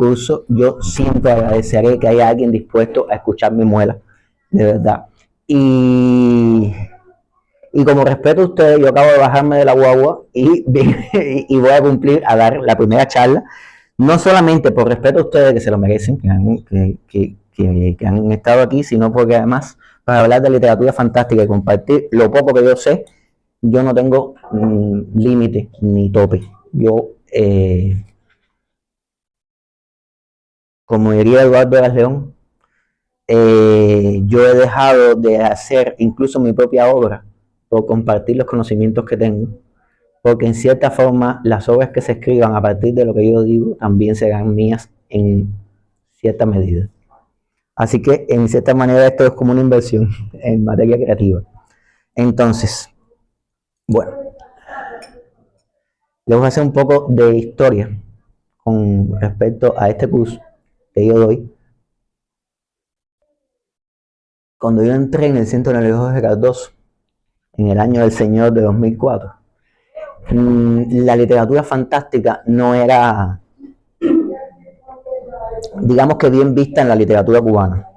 curso, yo siempre agradeceré que haya alguien dispuesto a escuchar mi muela, de verdad. Y como respeto a ustedes, yo acabo de bajarme de la guagua y voy a cumplir a dar la primera charla, no solamente por respeto a ustedes que se lo merecen, que han estado aquí, sino porque además para hablar de literatura fantástica y compartir lo poco que yo sé, yo no tengo límite ni tope. Yo, como diría Eduardo Vaz León, yo he dejado de hacer incluso mi propia obra por compartir los conocimientos que tengo, porque en cierta forma las obras que se escriban a partir de lo que yo digo también serán mías en cierta medida. Así que en cierta manera esto es como una inversión en materia creativa. Entonces, bueno, les voy a hacer un poco de historia con respecto a este curso que yo doy. Cuando yo entré en el Centro Neológico de Cardoso, en el año del Señor de 2004, la literatura fantástica no era, digamos que bien vista en la literatura cubana.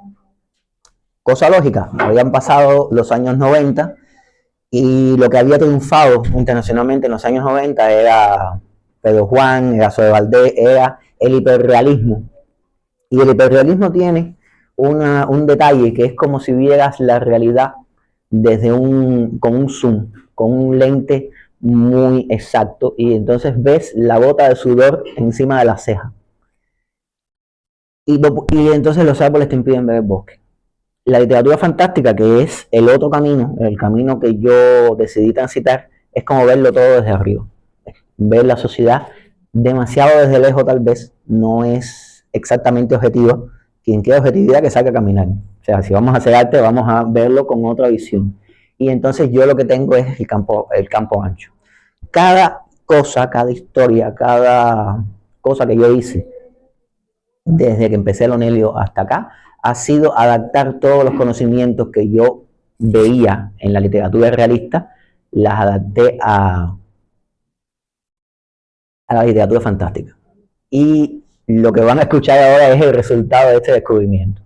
Cosa lógica, habían pasado los años 90 y lo que había triunfado internacionalmente en los años 90 era Pedro Juan, era Zoe Valdés, era el hiperrealismo. Y el hiperrealismo tiene un detalle que es como si vieras la realidad desde con un zoom, con un lente muy exacto, y entonces ves la gota de sudor encima de la ceja. Y entonces los árboles te impiden ver el bosque. La literatura fantástica, que es el otro camino, el camino que yo decidí transitar, es como verlo todo desde arriba. Ver la sociedad demasiado desde lejos tal vez, no es exactamente objetivo. Quien quiera objetividad que salga a caminar. O sea, si vamos a hacer arte, vamos a verlo con otra visión. Y entonces yo lo que tengo es el campo ancho. Cada cosa, cada historia, cada cosa que yo hice, desde que empecé el Onelio hasta acá, ha sido adaptar todos los conocimientos que yo veía en la literatura realista, las adapté a la literatura fantástica. Y lo que van a escuchar ahora es el resultado de este descubrimiento.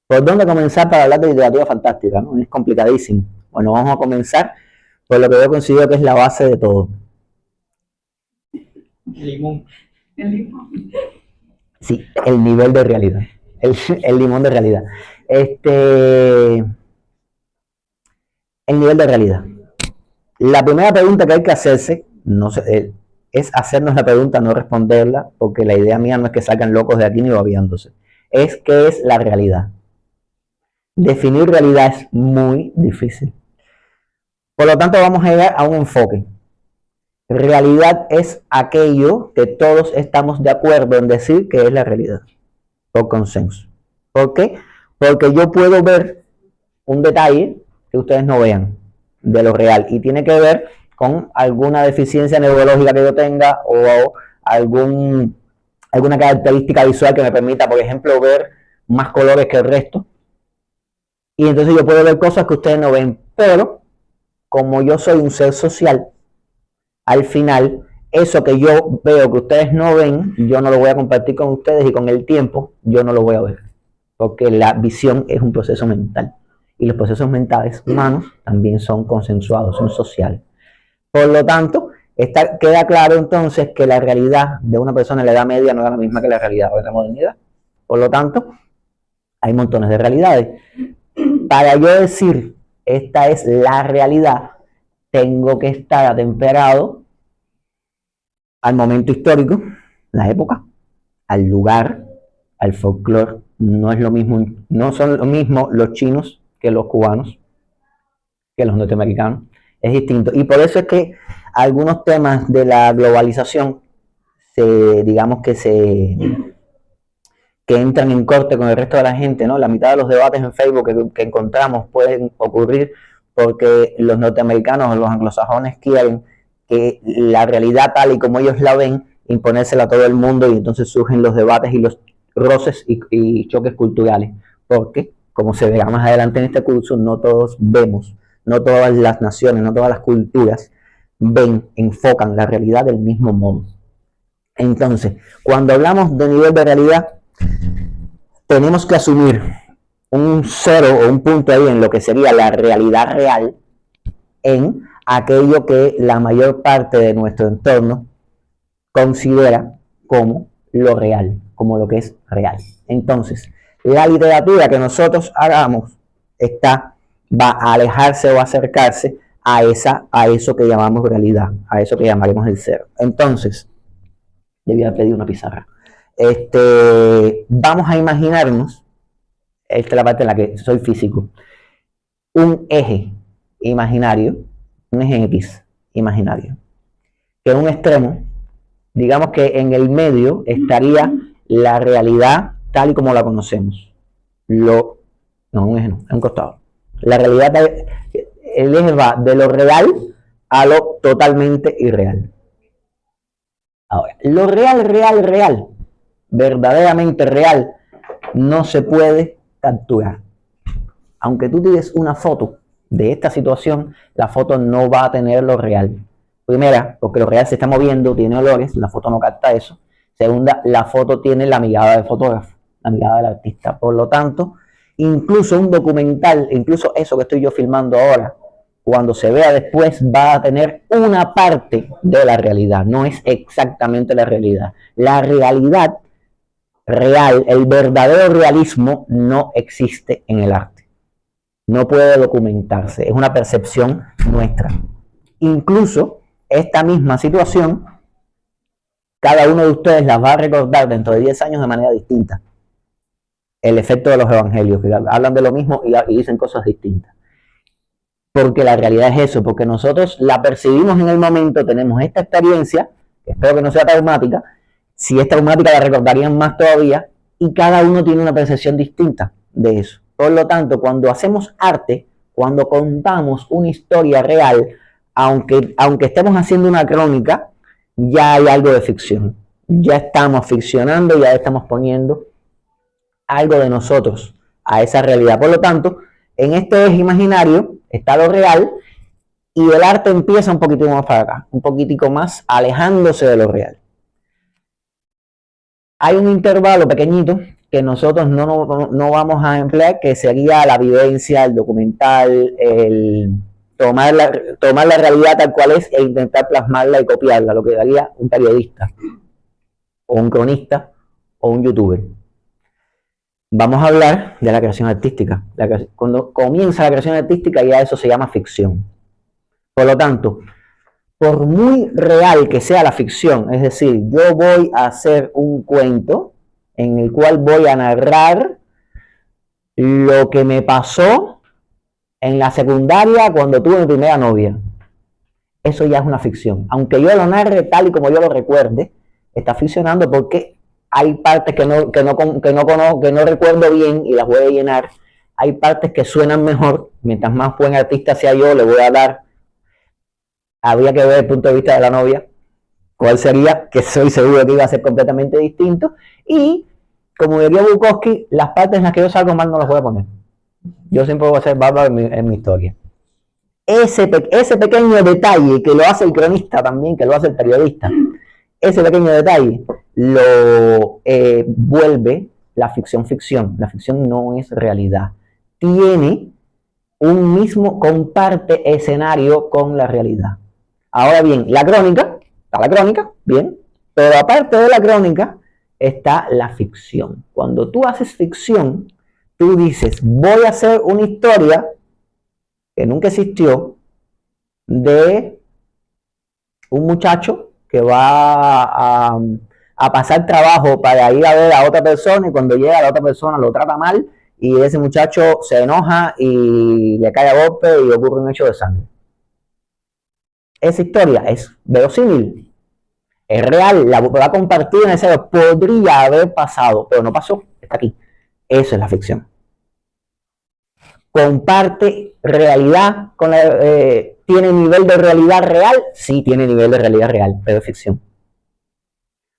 ¿Por dónde comenzar para hablar de literatura fantástica? ¿No? Es complicadísimo. Bueno, vamos a comenzar por lo que yo considero que es la base de todo. El limón. El limón. Sí, el nivel de realidad. El limón de realidad. El nivel de realidad. La primera pregunta que hay que hacerse, no sé, es hacernos la pregunta, no responderla, porque la idea mía no es que salgan locos de aquí ni babiándose. Es qué es la realidad. Definir realidad es muy difícil. Por lo tanto, vamos a llegar a un enfoque. Realidad es aquello que todos estamos de acuerdo en decir que es la realidad, por consenso. ¿Por qué? Porque yo puedo ver un detalle que ustedes no vean de lo real y tiene que ver con alguna deficiencia neurológica que yo tenga o alguna característica visual que me permita, por ejemplo, ver más colores que el resto. Y entonces yo puedo ver cosas que ustedes no ven, pero como yo soy un ser social, al final, eso que yo veo que ustedes no ven, yo no lo voy a compartir con ustedes y con el tiempo yo no lo voy a ver, porque la visión es un proceso mental y los procesos mentales humanos también son consensuados, son sociales. Por lo tanto, queda claro entonces que la realidad de una persona en la Edad Media no es la misma que la realidad de la modernidad. Por lo tanto, hay montones de realidades. Para yo decir esta es la realidad, tengo que estar atemperado al momento histórico, la época, al lugar, al folclore. No es lo mismo, no son lo mismo los chinos que los cubanos, que los norteamericanos. Es distinto. Y por eso es que algunos temas de la globalización, digamos que entran en corte con el resto de la gente, ¿no? La mitad de los debates en Facebook que encontramos pueden ocurrir porque los norteamericanos o los anglosajones quieren que la realidad tal y como ellos la ven, imponérsela a todo el mundo, y entonces surgen los debates y los roces y choques culturales. Porque, como se verá más adelante en este curso, no todos vemos, no todas las naciones, no todas las culturas enfocan la realidad del mismo modo. Entonces, cuando hablamos de nivel de realidad, tenemos que asumir un cero o un punto ahí en lo que sería la realidad real, en aquello que la mayor parte de nuestro entorno considera como lo real, como lo que es real. Entonces, la literatura que nosotros hagamos va a alejarse o acercarse a eso que llamamos realidad, a eso que llamaremos el cero. Entonces, debía pedir una pizarra. Vamos a imaginarnos, esta es la parte en la que soy físico, un eje imaginario, un eje X imaginario, que en un extremo, digamos que en el medio estaría la realidad tal y como la conocemos. No, un eje no, es un costado. La realidad, el eje va de lo real a lo totalmente irreal. Ahora, lo real, verdaderamente real, no se puede capturar. Aunque tú tires una foto de esta situación, la foto no va a tener lo real. Primera, porque lo real se está moviendo, tiene olores, la foto no capta eso. Segunda, la foto tiene la mirada del fotógrafo, la mirada del artista. Por lo tanto, incluso un documental, incluso eso que estoy yo filmando ahora, cuando se vea después va a tener una parte de la realidad, no es exactamente la realidad. La realidad real, el verdadero realismo no existe en el arte. No puede documentarse, es una percepción nuestra. Incluso esta misma situación, cada uno de ustedes la va a recordar dentro de 10 años de manera distinta. El efecto de los evangelios, que hablan de lo mismo y dicen cosas distintas. Porque la realidad es eso, porque nosotros la percibimos en el momento, tenemos esta experiencia, espero que no sea traumática, si es traumática la recordarían más todavía, y cada uno tiene una percepción distinta de eso. Por lo tanto, cuando hacemos arte, cuando contamos una historia real, aunque estemos haciendo una crónica, ya hay algo de ficción. Ya estamos ficcionando, ya estamos poniendo algo de nosotros a esa realidad. Por lo tanto, en este eje imaginario está lo real y el arte empieza un poquitito más para acá, un poquitico más alejándose de lo real. Hay un intervalo pequeñito que nosotros no vamos a emplear, que sería la vivencia, el documental, el tomar la realidad tal cual es e intentar plasmarla y copiarla, lo que daría un periodista, o un cronista, o un youtuber. Vamos a hablar de la creación artística. Cuando comienza la creación artística ya eso se llama ficción. Por lo tanto, por muy real que sea la ficción, es decir, yo voy a hacer un cuento en el cual voy a narrar lo que me pasó en la secundaria cuando tuve mi primera novia. Eso ya es una ficción. Aunque yo lo narre tal y como yo lo recuerde, está ficcionando porque hay partes que no recuerdo bien y las voy a llenar. Hay partes que suenan mejor. Mientras más buen artista sea yo, le voy a dar. Habría que ver el punto de vista de la novia. ¿Cuál sería? Que soy seguro que iba a ser completamente distinto. Y, como diría Bukowski, las partes en las que yo salgo mal no las voy a poner. Yo siempre voy a ser bárbaro en mi historia. Ese pequeño detalle que lo hace el cronista también, que lo hace el periodista, ese pequeño detalle lo vuelve la ficción ficción. La ficción no es realidad. Comparte escenario con la realidad. Ahora bien, está la crónica, bien, pero aparte de la crónica está la ficción. Cuando tú haces ficción, tú dices, voy a hacer una historia que nunca existió de un muchacho que va a pasar trabajo para ir a ver a otra persona y cuando llega la otra persona lo trata mal y ese muchacho se enoja y le cae a golpe y ocurre un hecho de sangre. Esa historia es verosímil, es real, la va a compartir en ese podría haber pasado, pero no pasó, está aquí. Eso es la ficción. Comparte realidad ¿tiene nivel de realidad real? Sí, tiene nivel de realidad real, pero es ficción.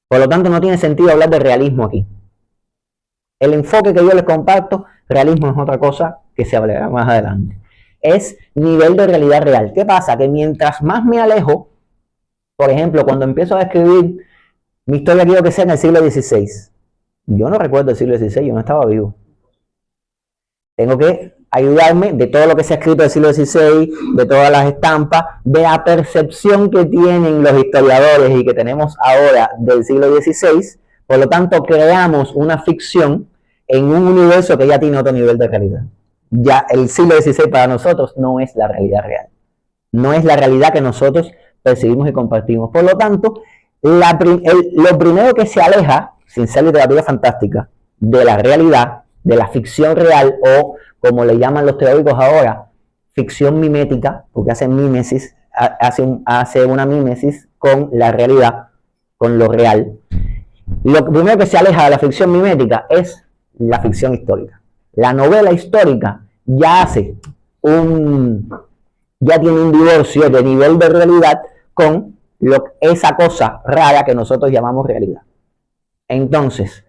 Por lo tanto, no tiene sentido hablar de realismo aquí. El enfoque que yo les comparto, realismo es otra cosa que se hablará más adelante. Es nivel de realidad real. ¿Qué pasa? Que mientras más me alejo, por ejemplo, cuando empiezo a escribir Mi historia quiero que sea en el siglo XVI. Yo no recuerdo el siglo XVI, yo no estaba vivo. Tengo que ayudarme de todo lo que se ha escrito del siglo XVI, de todas las estampas, de la percepción que tienen los historiadores y que tenemos ahora del siglo XVI. Por lo tanto, creamos una ficción en un universo que ya tiene otro nivel de realidad. Ya el siglo XVI para nosotros no es la realidad real. No es la realidad que nosotros percibimos y compartimos. Por lo tanto, lo primero que se aleja, sin ser literatura fantástica, de la realidad, de la ficción real, o como le llaman los teóricos ahora, ficción mimética, porque hace mímesis, hace una mímesis con la realidad, con lo real. Lo primero que se aleja de la ficción mimética es la ficción histórica. La novela histórica ya tiene un divorcio de nivel de realidad con esa cosa rara que nosotros llamamos realidad. Entonces,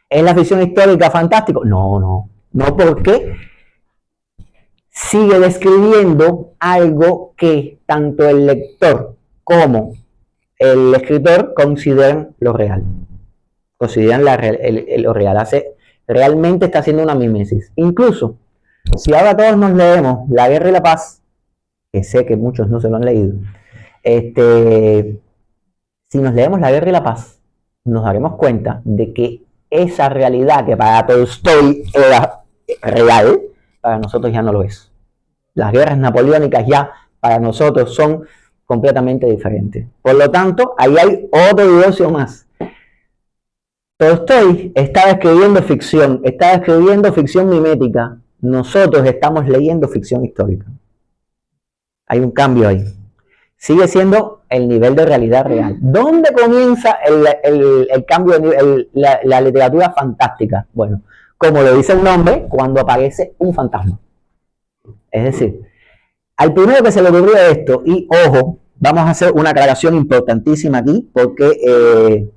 ¿es la ficción histórica fantástico? No, porque sigue describiendo algo que tanto el lector como el escritor consideran lo real. Consideran lo real. Realmente está haciendo una mimesis. Incluso, si ahora todos nos leemos La Guerra y la Paz, que sé que muchos no se lo han leído, si nos leemos La Guerra y la Paz, nos daremos cuenta de que esa realidad que para Tolstoy era real, para nosotros ya no lo es. Las guerras napoleónicas ya para nosotros son completamente diferentes. Por lo tanto, ahí hay otro divorcio más. Tolstoy estaba escribiendo ficción mimética. Nosotros estamos leyendo ficción histórica. Hay un cambio ahí. Sigue siendo el nivel de realidad real. ¿Dónde comienza el cambio de nivel, la literatura fantástica? Bueno, como lo dice el nombre, cuando aparece un fantasma. Es decir, al primero que se le ocurrió esto, y ojo, vamos a hacer una aclaración importantísima aquí, porque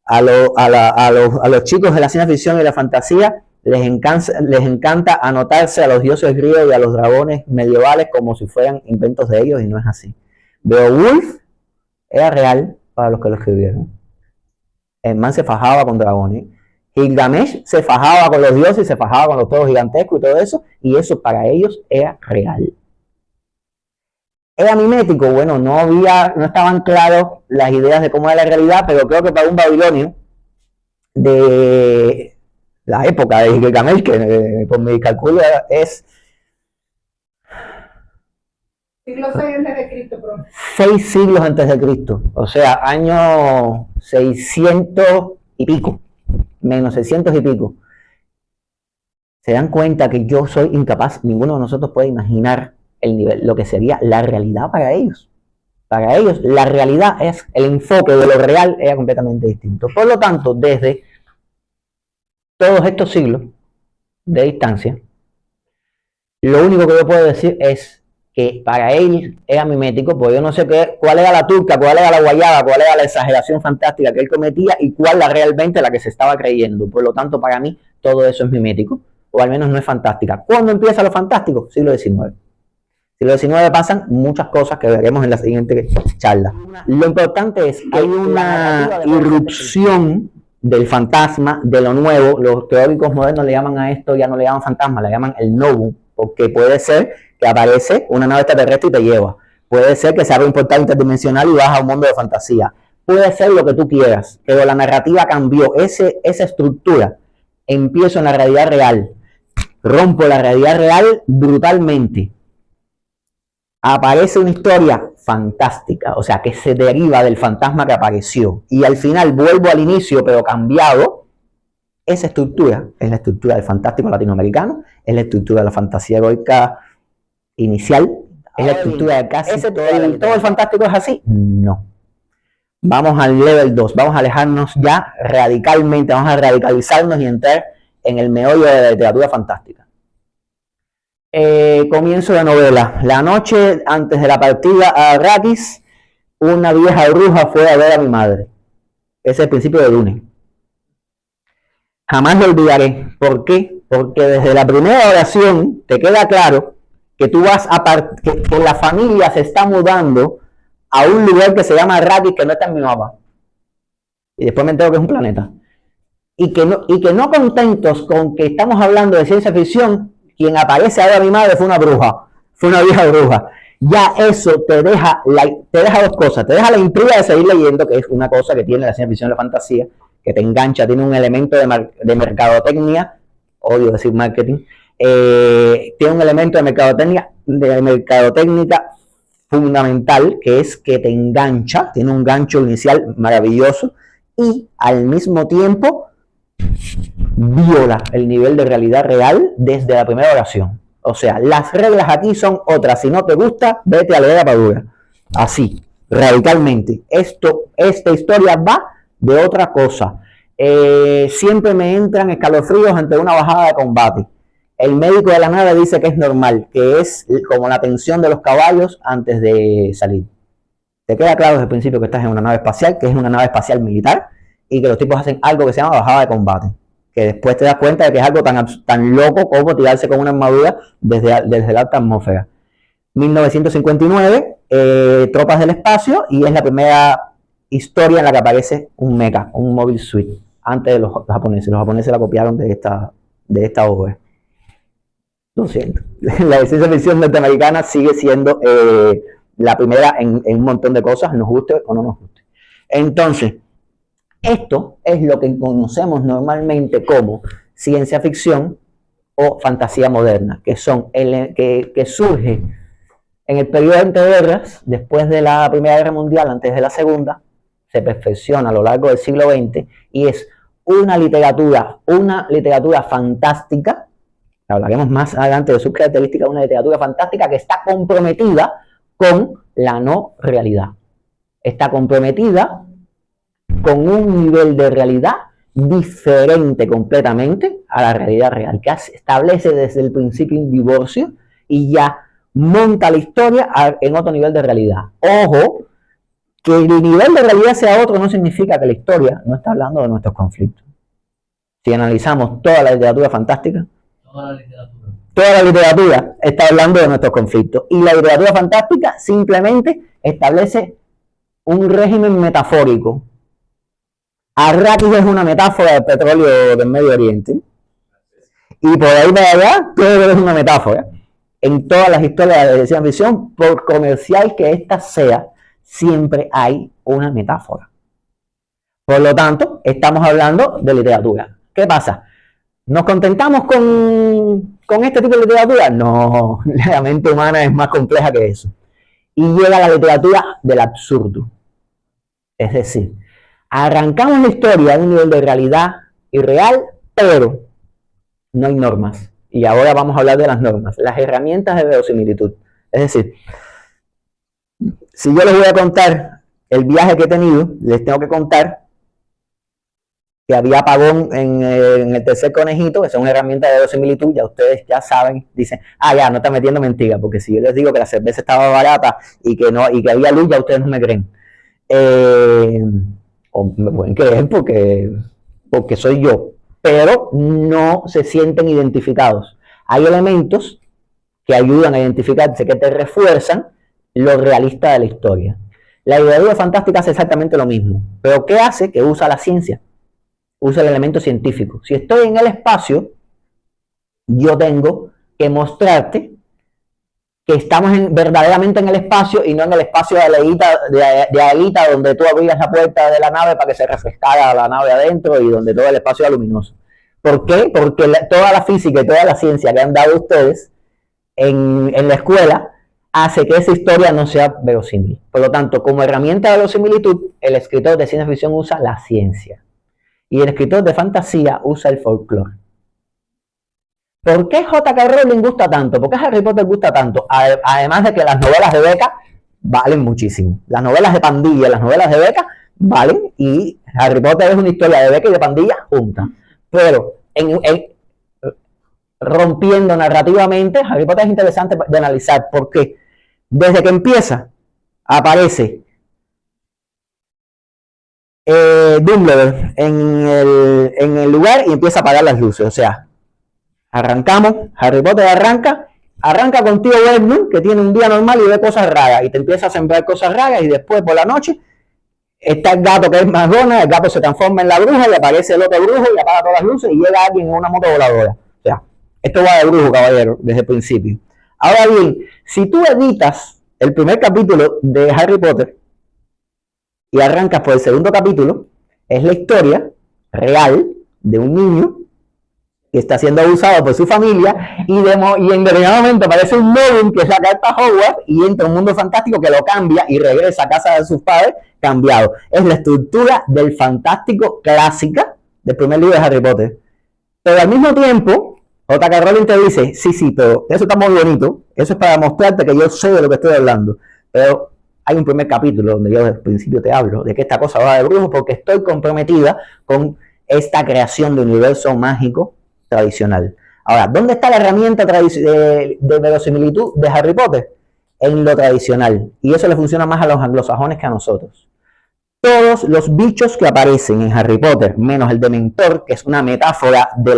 a los chicos de la ciencia ficción y la fantasía les encanta anotarse a los dioses griegos y a los dragones medievales como si fueran inventos de ellos, y no es así. Beowulf era real para los que lo escribieron. El man se fajaba con dragones. Gilgamesh se fajaba con los dioses, se fajaba con los toros gigantescos y todo eso, y eso para ellos era real. ¿Era mimético? Bueno, no estaban claros las ideas de cómo era la realidad, pero creo que para un babilonio de la época de Gilgamesh, que por mi cálculo es siglo 6 antes de Cristo, bro. 6 siglos antes de Cristo, o sea, año 600 y pico, menos 600 y pico. Se dan cuenta que yo soy incapaz, ninguno de nosotros puede imaginar el nivel, lo que sería la realidad para ellos. Para ellos, la realidad es, el enfoque de lo real era completamente distinto. Por lo tanto, desde todos estos siglos de distancia, lo único que yo puedo decir es que para él era mimético, porque yo no sé cuál era la turca, cuál era la guayaba, cuál era la exageración fantástica que él cometía y cuál era realmente la que se estaba creyendo. Por lo tanto, para mí, todo eso es mimético, o al menos no es fantástica. ¿Cuándo empieza lo fantástico? Siglo XIX. Siglo XIX pasan muchas cosas que veremos en la siguiente charla. Lo importante es que hay una irrupción del fantasma, de lo nuevo. Los teóricos modernos le llaman a esto, ya no le llaman fantasma, le llaman el novum, porque puede ser que aparece una nave extraterrestre y te lleva. Puede ser que se abre un portal interdimensional y vas a un mundo de fantasía. Puede ser lo que tú quieras, pero la narrativa cambió. Esa estructura. Empiezo en la realidad real. Rompo la realidad real brutalmente. Aparece una historia fantástica, o sea, que se deriva del fantasma que apareció. Y al final vuelvo al inicio, pero cambiado. Esa estructura es la estructura del fantástico latinoamericano, es la estructura de la fantasía heroica inicial, es la estructura de casi todo el fantástico es así. No. Vamos al level 2, vamos a alejarnos ya radicalmente, vamos a radicalizarnos y entrar en el meollo de la literatura fantástica. Comienzo de novela. La noche antes de la partida a Arrakis, una vieja bruja fue a ver a mi madre. Ese es el principio de Dune. Jamás lo olvidaré. ¿Por qué? Porque desde la primera oración te queda claro que tú vas que la familia se está mudando a un lugar que se llama Arrakis, que no está en mi mapa. Y después me entero que es un planeta. Y que no contentos con que estamos hablando de ciencia ficción, quien aparece ahora mi madre fue una bruja, fue una vieja bruja. Ya eso te deja dos cosas. Te deja la intriga de seguir leyendo, que es una cosa que tiene la ciencia ficción y la fantasía, que te engancha, tiene un elemento de mercadotecnia, odio decir marketing, tiene un elemento de mercadotecnia fundamental, que es que te engancha, tiene un gancho inicial maravilloso y al mismo tiempo viola el nivel de realidad real desde la primera oración. O sea, las reglas aquí son otras. Si no te gusta, vete a leer a Padura. Así, radicalmente. Esta historia va de otra cosa. Siempre me entran escalofríos ante una bajada de combate. El médico de la nave dice que es normal, que es como la tensión de los caballos antes de salir. Te queda claro desde el principio que estás en una nave espacial, que es una nave espacial militar, y que los tipos hacen algo que se llama bajada de combate. Que después te das cuenta de que es algo tan loco como tirarse con una armadura desde la alta atmósfera. 1959, Tropas del Espacio, y es la primera historia en la que aparece un mecha, un Mobile Suit, antes de los japoneses. Los japoneses la copiaron de esta obra. Lo siento. La ciencia ficción norteamericana sigue siendo la primera en un montón de cosas, nos guste o no nos guste. Entonces, esto es lo que conocemos normalmente como ciencia ficción o fantasía moderna, que surge en el periodo entre guerras, después de la Primera Guerra Mundial, antes de la Segunda, se perfecciona a lo largo del siglo XX y es una literatura fantástica. Hablaremos más adelante de sus características, una literatura fantástica que está comprometida con la no realidad. Está comprometida con un nivel de realidad diferente completamente a la realidad real, que establece desde el principio un divorcio y ya monta la historia en otro nivel de realidad. Ojo, que el nivel de realidad sea otro no significa que la historia no está hablando de nuestros conflictos. Si analizamos toda la literatura fantástica, toda la literatura está hablando de nuestros conflictos. Y la literatura fantástica simplemente establece un régimen metafórico. Arrakis es una metáfora del petróleo del Medio Oriente. Y por ahí para allá, todo es una metáfora. En todas las historias de ciencia ficción, por comercial que ésta sea, siempre hay una metáfora. Por lo tanto, estamos hablando de literatura. ¿Qué pasa? ¿Nos contentamos con este tipo de literatura? No, la mente humana es más compleja que eso. Y llega la literatura del absurdo. Es decir, arrancamos la historia a un nivel de realidad irreal, pero no hay normas. Y ahora vamos a hablar de las normas, las herramientas de verosimilitud. Es decir, si yo les voy a contar el viaje que he tenido, les tengo que contar que había apagón en el tercer conejito, que es una herramienta de verosimilitud, ya ustedes ya saben, dicen, ya, no está metiendo mentira, porque si yo les digo que la cerveza estaba barata y que había luz, ya ustedes no me creen. O me pueden creer porque soy yo, pero no se sienten identificados. Hay elementos que ayudan a identificarse, que te refuerzan lo realista de la historia. La literatura fantástica hace exactamente lo mismo, pero ¿qué hace? Que usa la ciencia, usa el elemento científico. Si estoy en el espacio, yo tengo que mostrarte que estamos verdaderamente en el espacio y no en el espacio de Aelita, donde tú abrías la puerta de la nave para que se refrescara la nave adentro y donde todo el espacio era luminoso. ¿Por qué? Porque toda la física y toda la ciencia que han dado ustedes en la escuela hace que esa historia no sea verosímil. Por lo tanto, como herramienta de verosimilitud, el escritor de ciencia ficción usa la ciencia y el escritor de fantasía usa el folclore. ¿Por qué J.K. Rowling gusta tanto? ¿Por qué Harry Potter gusta tanto? Además de que las novelas de Beca valen muchísimo. Las novelas de pandilla y las novelas de Beca valen, y Harry Potter es una historia de Beca y de pandilla juntas. Pero rompiendo narrativamente, Harry Potter es interesante de analizar porque desde que empieza aparece Dumbledore en el lugar y empieza a apagar las luces. O sea, arrancamos, Harry Potter arranca con tío Vernon, que tiene un día normal y ve cosas raras, y te empieza a sembrar cosas raras, y después por la noche Está el gato que es McDonald's, el gato se transforma en la bruja y aparece el otro brujo y apaga todas las luces y llega alguien en una moto voladora. O sea, esto va de brujo, caballero, desde el principio. Ahora bien, si tú editas el primer capítulo de Harry Potter y arrancas por el segundo capítulo, es la historia real de un niño que está siendo abusado por su familia y en determinado momento aparece un Logan que saca esta Hogwarts y entra a un mundo fantástico que lo cambia y regresa a casa de sus padres cambiado. Es la estructura del fantástico clásica del primer libro de Harry Potter. Pero al mismo tiempo, J.K. Rowling te dice, sí, pero eso está muy bonito, eso es para mostrarte que yo sé de lo que estoy hablando, pero hay un primer capítulo donde yo desde el principio te hablo de que esta cosa va de brujos porque estoy comprometida con esta creación de universo mágico tradicional. Ahora, ¿dónde está la herramienta de verosimilitud de Harry Potter? En lo tradicional, y eso le funciona más a los anglosajones que a nosotros. Todos los bichos que aparecen en Harry Potter, menos el Dementor, que es una metáfora de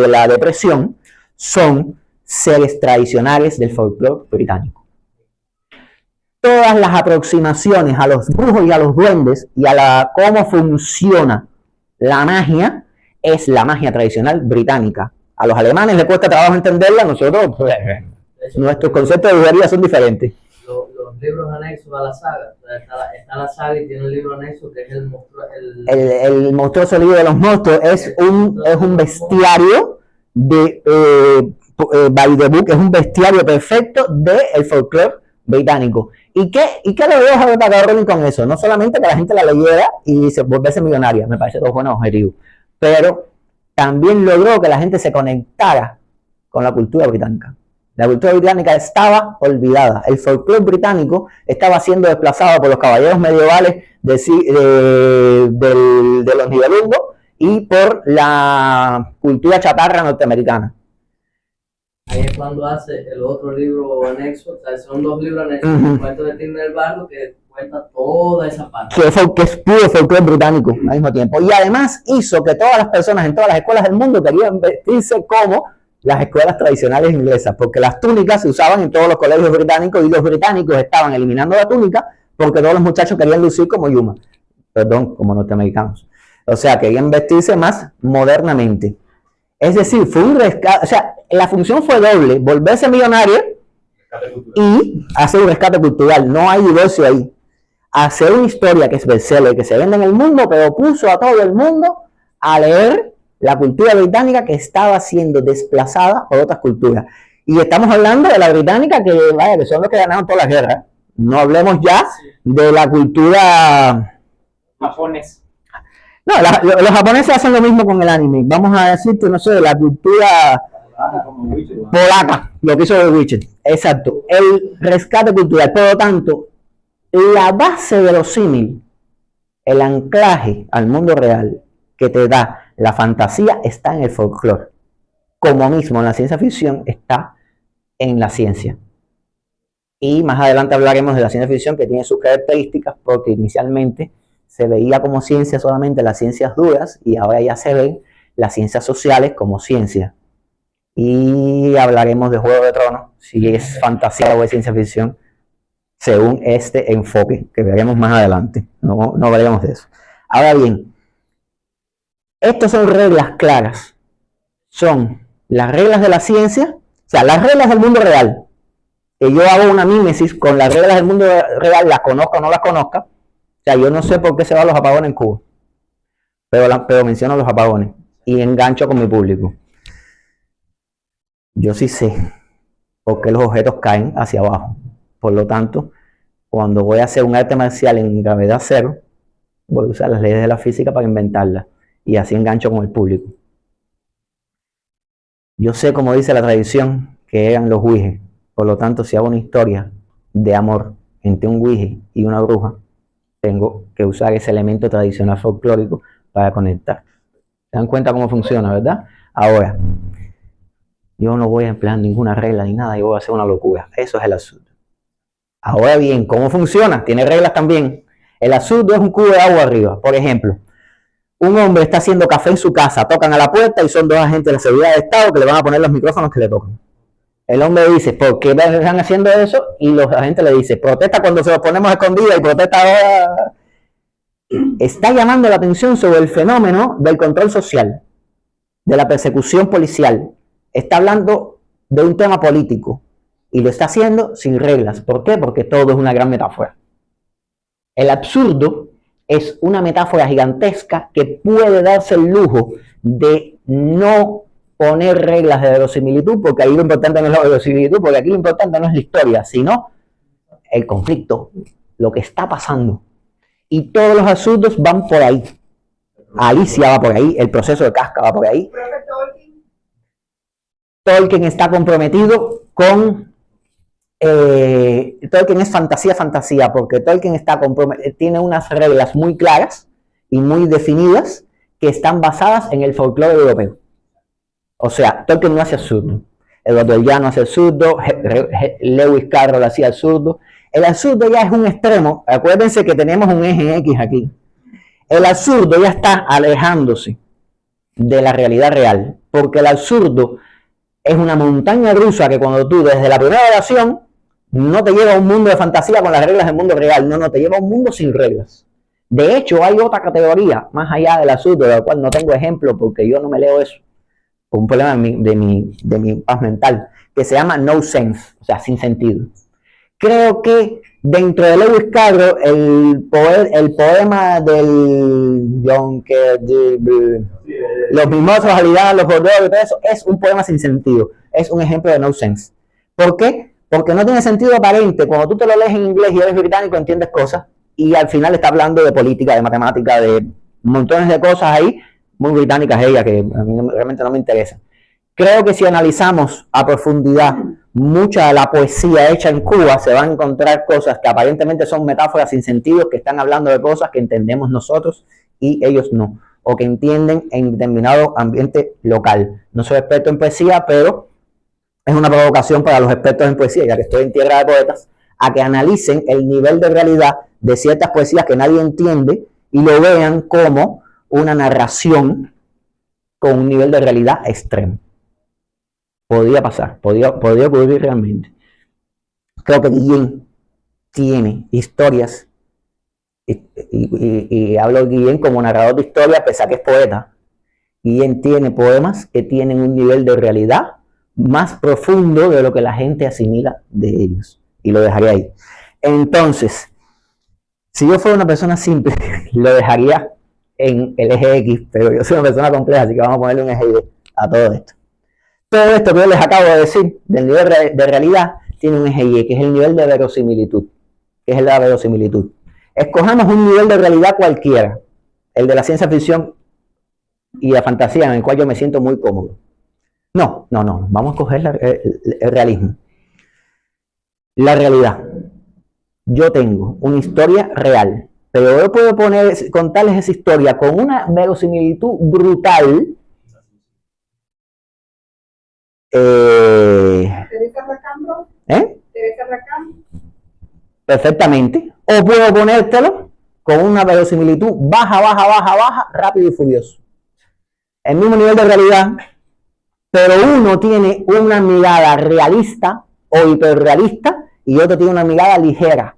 la depresión, son seres tradicionales del folclore británico. Todas las aproximaciones a los brujos y a los duendes y a cómo funciona la magia es la magia tradicional británica. A los alemanes les cuesta trabajo entenderla, nosotros, pues, nuestros conceptos de brujería son diferentes. Los libros anexos a la saga, está la saga y tiene un libro anexo que es el monstruoso libro de los monstruos, es un bestiario by the book, es un bestiario perfecto del folclore británico. ¿Y qué logró J.K. Rowling con eso? No solamente que la gente la leyera y se volviese millonaria, me parece dos buenos objetivos, pero también logró que la gente se conectara con la cultura británica. La cultura británica estaba olvidada. El folclore británico estaba siendo desplazado por los caballeros medievales de los Nibelungos y por la cultura chatarra norteamericana. Ahí es cuando hace el otro libro anexo, o sea, son dos libros anexos, el cuento de Tigre del Bardo, que cuenta toda esa parte. Que es puro folclore británico al mismo tiempo. Y además hizo que todas las personas en todas las escuelas del mundo querían vestirse como las escuelas tradicionales inglesas, porque las túnicas se usaban en todos los colegios británicos y los británicos estaban eliminando la túnica porque todos los muchachos querían lucir como como norteamericanos. O sea, querían vestirse más modernamente. Es decir, fue un rescate, o sea, la función fue doble, volverse millonario y hacer un rescate cultural. No hay divorcio ahí. Hacer una historia que es bestseller, que se vende en el mundo, pero puso a todo el mundo a leer la cultura británica que estaba siendo desplazada por otras culturas. Y estamos hablando de la británica que son los que ganaron todas las guerras. No hablemos ya de la cultura japonesa. No, los japoneses hacen lo mismo con el anime. Vamos a decirte, no sé, de la cultura polaca, lo que hizo The Witcher. Exacto, el rescate cultural. Por lo tanto, la base verosímil, el anclaje al mundo real que te da la fantasía está en el folclore. Como mismo en la ciencia ficción está en la ciencia. Y más adelante hablaremos de la ciencia ficción que tiene sus características porque inicialmente se veía como ciencia solamente las ciencias duras y ahora ya se ven las ciencias sociales como ciencia. Y hablaremos de Juego de Tronos, si es fantasía o es ciencia ficción, según este enfoque que veremos más adelante. No hablaremos de eso. Ahora bien, estas son reglas claras. Son las reglas de la ciencia, o sea, las reglas del mundo real. Que yo hago una mímesis con las reglas del mundo real, las conozca o no las conozca. O sea, yo no sé por qué se van los apagones en Cuba, pero menciono los apagones y engancho con mi público. Yo sí sé por qué los objetos caen hacia abajo. Por lo tanto, cuando voy a hacer un arte marcial en gravedad cero, voy a usar las leyes de la física para inventarlas y así engancho con el público. Yo sé, como dice la tradición, que eran los Ouija. Por lo tanto, si hago una historia de amor entre un Ouija y una bruja, tengo que usar ese elemento tradicional folclórico para conectar. ¿Se dan cuenta cómo funciona, verdad? Ahora, yo no voy a emplear ninguna regla ni nada y voy a hacer una locura. Eso es el asunto. Ahora bien, ¿cómo funciona? Tiene reglas también. El asunto es un cubo de agua arriba. Por ejemplo, un hombre está haciendo café en su casa, tocan a la puerta y son dos agentes de la seguridad de Estado que le van a poner los micrófonos que le tocan. El hombre dice, ¿por qué están haciendo eso? Y los agentes le dicen, protesta cuando se los ponemos escondidos y protesta ahora. está llamando la atención sobre el fenómeno del control social, de la persecución policial. Está hablando de un tema político y lo está haciendo sin reglas. ¿Por qué? Porque todo es una gran metáfora. El absurdo es una metáfora gigantesca que puede darse el lujo de no poner reglas de verosimilitud, porque ahí lo importante no es la verosimilitud, porque aquí lo importante no es la historia, sino el conflicto, lo que está pasando. Y todos los absurdos van por ahí. Alicia va por ahí, el proceso de Kafka va por ahí. Tolkien está comprometido con... Tolkien es fantasía, porque Tolkien tiene unas reglas muy claras y muy definidas que están basadas en el folclore europeo. O sea, Tolkien no hace absurdo. Eduardo el Llano hace absurdo, Lewis Carroll hacía absurdo. El absurdo ya es un extremo. Acuérdense que tenemos un eje X aquí. El absurdo ya está alejándose de la realidad real, porque el absurdo es una montaña rusa que cuando tú desde la primera oración no te lleva a un mundo de fantasía con las reglas del mundo real, no, te lleva a un mundo sin reglas. De hecho, hay otra categoría más allá del absurdo, de la cual no tengo ejemplo porque yo no me leo eso, por un problema de mi paz mental, que se llama no sense, o sea, sin sentido. Creo que dentro de Lewis Carroll, el poema del John los mimosos, aliados, los borderos y todo eso, es un poema sin sentido, es un ejemplo de no sense. ¿Por qué? Porque no tiene sentido aparente. Cuando tú te lo lees en inglés y eres británico, entiendes cosas, y al final está hablando de política, de matemática, de montones de cosas ahí, muy británicas ella, que a mí realmente no me interesa. Creo que si analizamos a profundidad mucha de la poesía hecha en Cuba, se van a encontrar cosas que aparentemente son metáforas sin sentido, que están hablando de cosas que entendemos nosotros y ellos no, o que entienden en determinado ambiente local. No soy experto en poesía, pero es una provocación para los expertos en poesía, ya que estoy en tierra de poetas, a que analicen el nivel de realidad de ciertas poesías que nadie entiende y lo vean como una narración con un nivel de realidad extremo. Podría pasar, podría ocurrir realmente. Creo que Guillén tiene historias, y hablo de Guillén como narrador de historia, pese a que es poeta. Guillén tiene poemas que tienen un nivel de realidad más profundo de lo que la gente asimila de ellos. Y lo dejaría ahí. Entonces, si yo fuera una persona simple, lo dejaría en el eje X, pero yo soy una persona compleja, así que vamos a ponerle un eje Y a todo esto. Todo esto que yo les acabo de decir, del nivel de realidad, tiene un eje Y, que es el nivel de verosimilitud, que es la verosimilitud. Escojamos un nivel de realidad cualquiera, el de la ciencia ficción y la fantasía, en el cual yo me siento muy cómodo. No, vamos a coger el realismo. La realidad. Yo tengo una historia real, pero yo puedo contarles esa historia con una verosimilitud brutal. ¿Teresa Racambro? ¿Teresa Racambro? Perfectamente. O puedo ponértelo con una verosimilitud baja, rápido y furioso. El mismo nivel de realidad, pero uno tiene una mirada realista o hiperrealista y otro tiene una mirada ligera,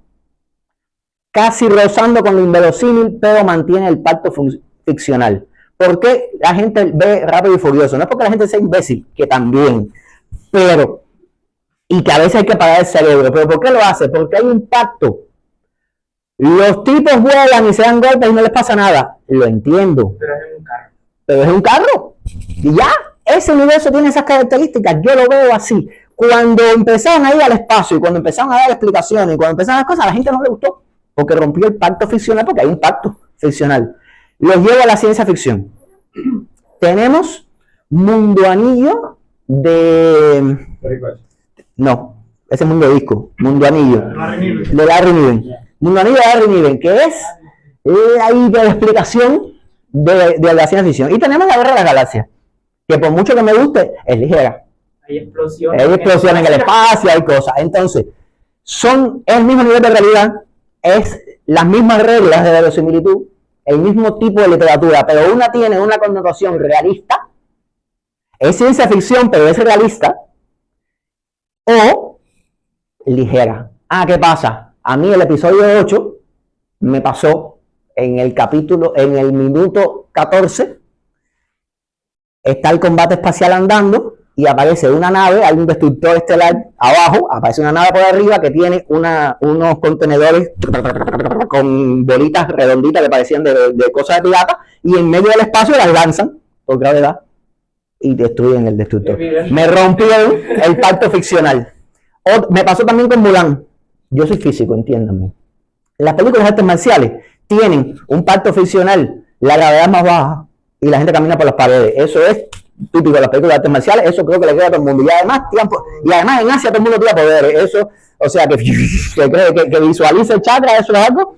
casi rozando con lo inverosímil, pero mantiene el pacto ficcional. ¿Por qué la gente ve Rápido y Furioso? No es porque la gente sea imbécil, que también, pero, y que a veces hay que apagar el cerebro, pero ¿por qué lo hace? Porque hay un pacto. Los tipos vuelan y se dan golpes y no les pasa nada. Lo entiendo. Pero es un carro. Pero es un carro. Y ya, ese universo tiene esas características. Yo lo veo así. Cuando empezaron a ir al espacio y cuando empezaron a dar explicaciones y cuando empezaron las cosas, a la gente no le gustó. Porque rompió el pacto ficcional, porque hay un pacto ficcional. Los llevo a la ciencia ficción. Tenemos Mundo Anillo de... No, ese es Mundo Disco. Mundo Anillo de Larry Niven. Mundo Anillo de Larry Niven, que es la explicación de la ciencia ficción. Y tenemos la Guerra de las Galaxias, que por mucho que me guste, es ligera. Hay explosiones. Hay explosiones en el espacio, hay cosas. Entonces, es el mismo nivel de realidad, es las mismas reglas de verosimilitud, el mismo tipo de literatura, pero una tiene una connotación realista, es ciencia ficción, pero es realista, o ligera. ¿Qué pasa? A mí el episodio 8 me pasó en el minuto 14, está el combate espacial andando y aparece una nave, hay un destructor estelar abajo, aparece una nave por arriba que tiene unos contenedores con bolitas redonditas que parecían de cosas de pirata, y en medio del espacio las lanzan por gravedad y destruyen el destructor. Me rompieron el pacto ficcional. Me pasó también con Mulan. Yo soy físico, entiéndanme. Las películas de artes marciales tienen un pacto ficcional, la gravedad más baja y la gente camina por las paredes. Eso es típico de las películas de artes marciales, eso creo que le queda a todo el mundo. Y además en Asia todo el mundo tiene poderes. Eso, o sea, que visualice el chakra, eso es algo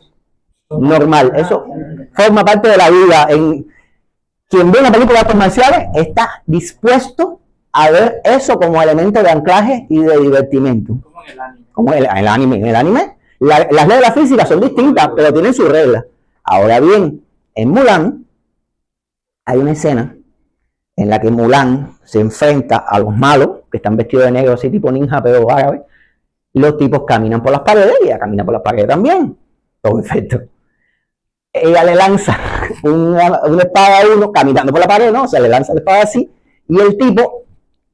normal. Eso forma parte de la vida. Quien ve una película de artes marciales está dispuesto a ver eso como elemento de anclaje y de divertimento. Como en el anime. En el anime, las leyes de la física son distintas, pero tienen sus reglas. Ahora bien, en Mulan hay una escena en la que Mulan se enfrenta a los malos, que están vestidos de negro, así tipo ninja, pero árabe. Los tipos caminan por las paredes y ella camina por las paredes también. Todo perfecto. Ella le lanza una espada a uno caminando por la pared, ¿no? O sea, le lanza la espada así, y el tipo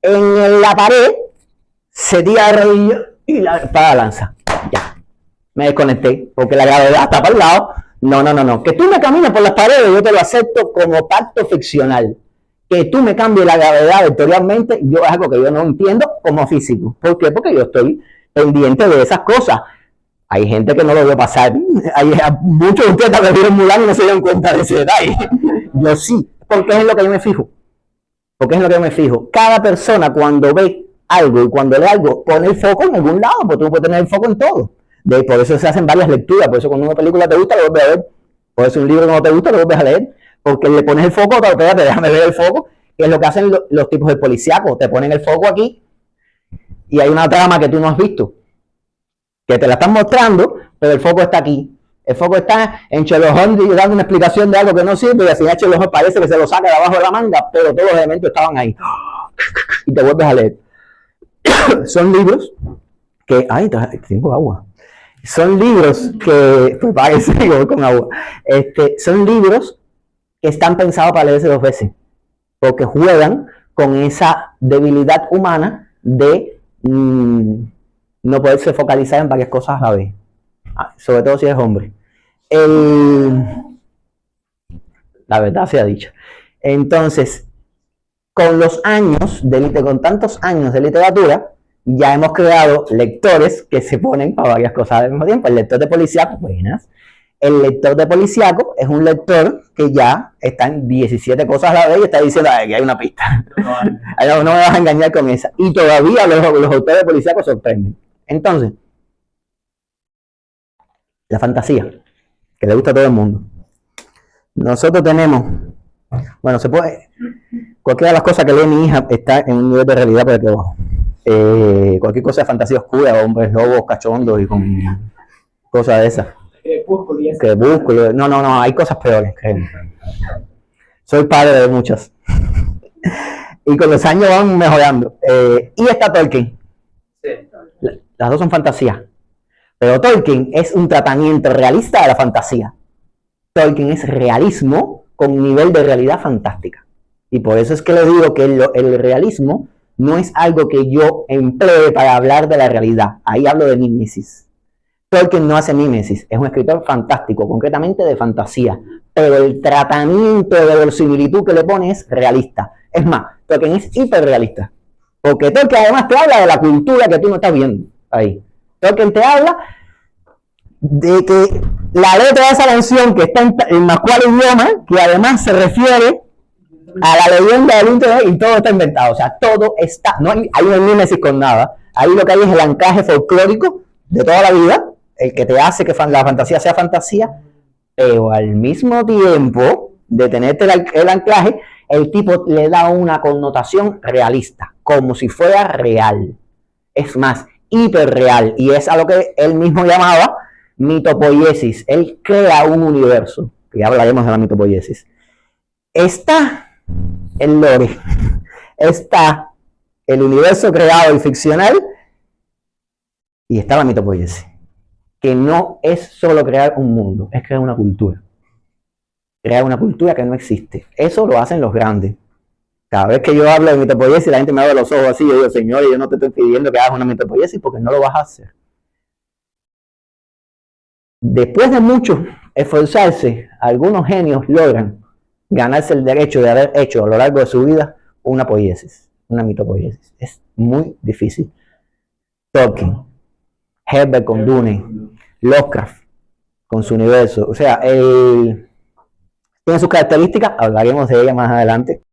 en la pared se tira de rodillas y la espada lanza. Ya, me desconecté, porque la gravedad está para el lado. No. Que tú me camines por las paredes, yo te lo acepto como pacto ficcional. Que tú me cambies la gravedad vectorialmente, yo es algo que yo no entiendo como físico. ¿Por qué? Porque yo estoy pendiente de esas cosas. Hay gente que no lo vio pasar. Muchos de ustedes también vieron Mulan y no se dieron cuenta de ese detalle. Yo sí, porque es en lo que yo me fijo. Cada persona cuando ve algo y cuando lee algo pone el foco en algún lado, porque tú no puedes tener el foco en todo. Por eso se hacen varias lecturas, por eso cuando una película te gusta lo vuelves a ver, por eso un libro no te gusta lo vuelves a leer, porque le pones el foco, espérate, déjame ver el foco, que es lo que hacen los tipos de policíaco, te ponen el foco aquí y hay una trama que tú no has visto, que te la están mostrando, pero el foco está aquí. El foco está en Sherlock Holmes dando una explicación de algo que no sirve, y al final Sherlock Holmes parece que se lo saca de abajo de la manga, pero todos los elementos estaban ahí. Y te vuelves a leer. Son libros que... Ay, tengo agua. Son libros que... Pues parece que voy con agua. Son libros que están pensados para leerse 2 veces, porque juegan con esa debilidad humana de no poderse focalizar en varias cosas a la vez. Sobre todo si eres hombre. La verdad sea dicha. Entonces, con tantos años de literatura, ya hemos creado lectores que se ponen para varias cosas al mismo tiempo. El lector de policíaco, buenas. El lector de policíaco es un lector que ya está en 17 cosas a la vez y está diciendo, aquí hay una pista. No me vas a engañar con esa. Y todavía los autores de policíaco sorprenden. Entonces, la fantasía, que le gusta a todo el mundo. Nosotros tenemos, bueno, se puede, cualquiera de las cosas que lee mi hija está en un nivel de realidad por aquí abajo. Cualquier cosa de fantasía oscura, hombres lobos, cachondos y con cosas de esas. Crepúsculo. No, hay cosas peores, créeme. Soy padre de muchas. Y con los años van mejorando. Y está Tolkien. Sí. Las dos son fantasías. Pero Tolkien es un tratamiento realista de la fantasía. Tolkien es realismo con nivel de realidad fantástica. Y por eso es que le digo que el realismo no es algo que yo emplee para hablar de la realidad. Ahí hablo de mímesis. Tolkien no hace mímesis, es un escritor fantástico, concretamente de fantasía. Pero el tratamiento de verosimilitud que le pone es realista. Es más, Tolkien es hiperrealista. Porque Tolkien además te habla de la cultura que tú no estás viendo ahí. Tolkien te habla de que la letra de esa canción que está en más cual idioma, que además se refiere a la leyenda del internet, y todo está inventado. O sea, todo está, no hay una mímesis con nada. Ahí lo que hay es el anclaje folclórico de toda la vida, el que te hace que la fantasía sea fantasía, pero al mismo tiempo de tenerte el anclaje, el tipo le da una connotación realista, como si fuera real. Es más, hiperreal, y es a lo que él mismo llamaba mitopoiesis. Él crea un universo, que ya hablaremos de la mitopoiesis. Está el lore, está el universo creado y ficcional, y está la mitopoiesis, que no es solo crear un mundo, es crear una cultura. crear una cultura que no existe. Eso lo hacen los grandes. Cada vez que yo hablo de mitopoiesis, la gente me abre los ojos así, yo digo, señores, yo no te estoy pidiendo que hagas una mitopoiesis porque no lo vas a hacer. Después de mucho esforzarse, algunos genios logran ganarse el derecho de haber hecho a lo largo de su vida una poiesis, una mitopoiesis. Es muy difícil. Tolkien, Herbert con Dune, Lovecraft con su universo. O sea, tiene sus características, hablaremos de ella más adelante.